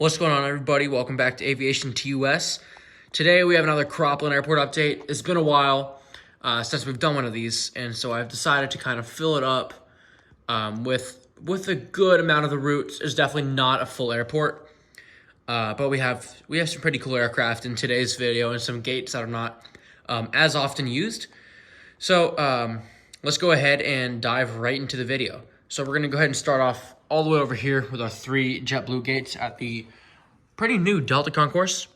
What's going on, everybody? Welcome back to Aviation TUS. Today we have another Croplin Airport update. It's been a while since we've done one of these, and so I've decided to kind of fill it up with a good amount of the routes. It's definitely not a full airport, but we have some pretty cool aircraft in today's video and some gates that are not as often used. So let's go ahead and dive right into the video. So we're going to go ahead and start off all the way over here with our 3 JetBlue gates at the pretty new Delta concourse.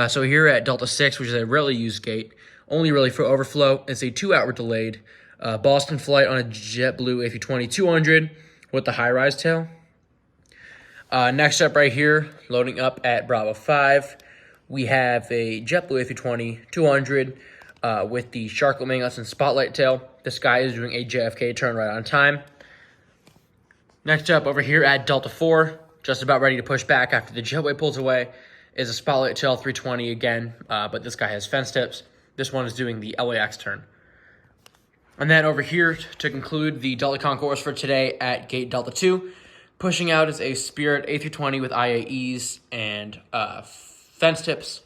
So here at Delta 6, which is a rarely used gate, only really for overflow, it's a 2-hour delayed Boston flight on a JetBlue A320-200 with the high-rise tail. Next up right here, loading up at Bravo 5, we have a JetBlue A320-200 with the shark winglets and spotlight tail. This guy is doing a JFK turn right on time. Next up over here at Delta 4, just about ready to push back after the jetway pulls away, is a spotlight tail 320 again, but this guy has fence tips. This one is doing the LAX turn. And then over here, to conclude the Delta concourse for today at Gate Delta 2, pushing out is a Spirit A320 with IAEs and fence tips,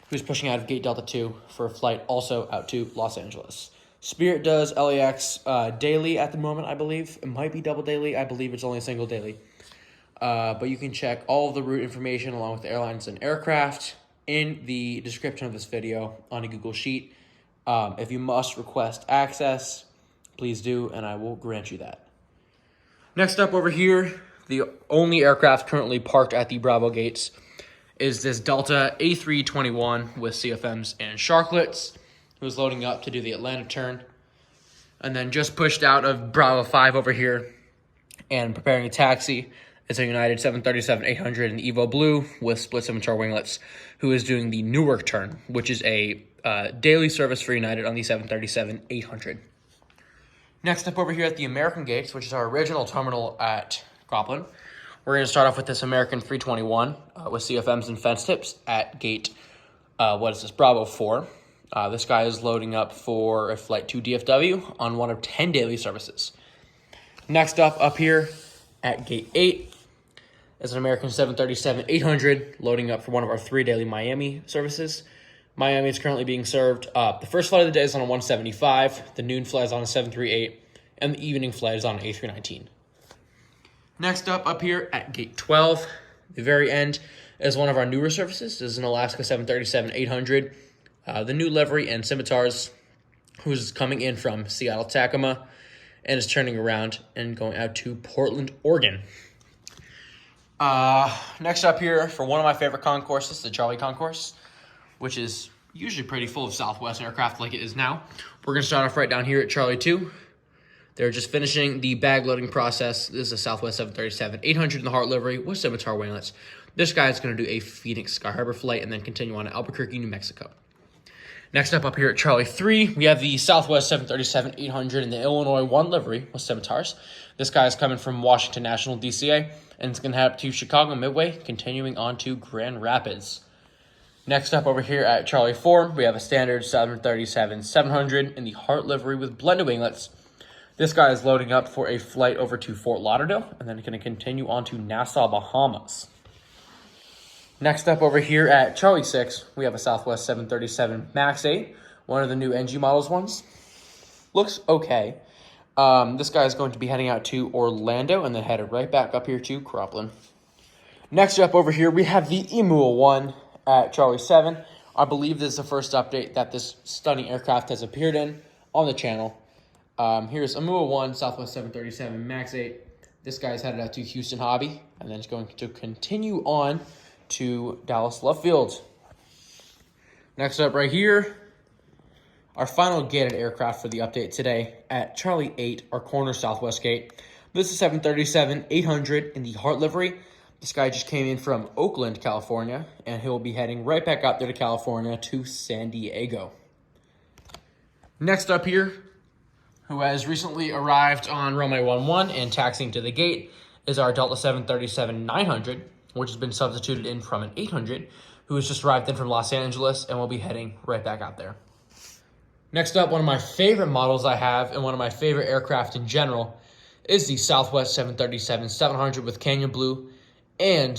who's pushing out of Gate Delta 2 for a flight also out to Los Angeles. Spirit does LAX daily at the moment, I believe. It might be double daily. I believe it's only a single daily. But you can check all of the route information along with the airlines and aircraft in the description of this video on a Google Sheet. If you must request access, please do, and I will grant you that. Next up over here, the only aircraft currently parked at the Bravo gates is this Delta A321 with CFMs and sharklets, who's loading up to do the Atlanta turn. And then just pushed out of Bravo 5 over here and preparing a taxi is a United 737-800 in Evo Blue with split scimitar winglets, who is doing the Newark turn, which is a daily service for United on the 737-800. Next up over here at the American gates, which is our original terminal at Croplin, we're going to start off with this American 321 with CFMs and fence tips at gate, Bravo 4. This guy is loading up for a flight to DFW on one of 10 daily services. Next up here at Gate 8 is an American 737-800 loading up for one of our 3 daily Miami services. Miami is currently being served. The first flight of the day is on a 175, the noon flight is on a 738, and the evening flight is on an A319. Next up here at Gate 12, the very end, is one of our newer services. This is an Alaska 737-800. The new livery and scimitars, who's coming in from Seattle Tacoma and is turning around and going out to Portland, Oregon. Next up here for one of my favorite concourses, the Charlie concourse, which is usually pretty full of Southwest aircraft like it is now. We're going to start off right down here at Charlie 2. They're just finishing the bag loading process. This is a Southwest 737-800 in the Heart livery with scimitar winglets. This guy is going to do a Phoenix Sky Harbor flight and then continue on to Albuquerque, New Mexico. Next up here at Charlie 3, we have the Southwest 737-800 in the Illinois 1 livery with scimitars. This guy is coming from Washington National DCA, and it's going to head up to Chicago Midway, continuing on to Grand Rapids. Next up over here at Charlie 4, we have a standard 737-700 in the Heart livery with blended winglets. This guy is loading up for a flight over to Fort Lauderdale, and then going to continue on to Nassau, Bahamas. Next up over here at Charlie 6, we have a Southwest 737 MAX 8, one of the new NG models ones. Looks okay. This guy is going to be heading out to Orlando and then headed right back up here to Croplin. Next up over here, we have the Emu 1 at Charlie 7. I believe this is the first update that this stunning aircraft has appeared in on the channel. Here's Emu 1, Southwest 737 MAX 8. This guy is headed out to Houston Hobby and then it's going to continue on to Dallas Love Field. Next up right here, our final gated aircraft for the update today at Charlie 8, our corner Southwest gate. This is 737-800 in the Heart livery. This guy just came in from Oakland, California, and he'll be heading right back out there to California to San Diego. Next up here, who has recently arrived on runway 11 and taxiing to the gate, is our Delta 737-900, which has been substituted in from an 800, who has just arrived in from Los Angeles and will be heading right back out there. Next up, one of my favorite models I have and one of my favorite aircraft in general is the Southwest 737-700 with Canyon Blue and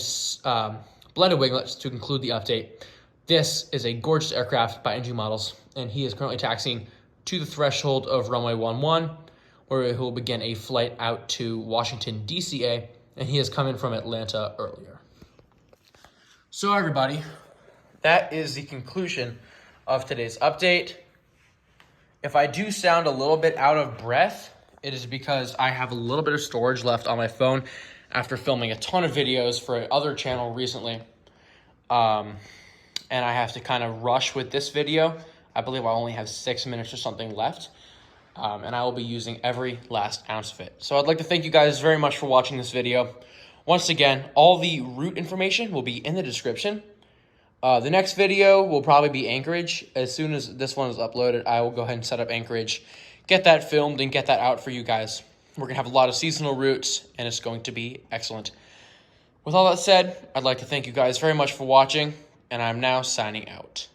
blended winglets to conclude the update. This is a gorgeous aircraft by NG Models, and he is currently taxiing to the threshold of runway 11, where he will begin a flight out to Washington, DCA, and he is coming from Atlanta earlier. So everybody, that is the conclusion of today's update. If I do sound a little bit out of breath, it is because I have a little bit of storage left on my phone after filming a ton of videos for another channel recently. And I have to kind of rush with this video. I believe I only have 6 minutes or something left. And I will be using every last ounce of it. So I'd like to thank you guys very much for watching this video. Once again, all the route information will be in the description. The next video will probably be Anchorage. As soon as this one is uploaded, I will go ahead and set up Anchorage, get that filmed, and get that out for you guys. We're going to have a lot of seasonal routes, and it's going to be excellent. With all that said, I'd like to thank you guys very much for watching, and I'm now signing out.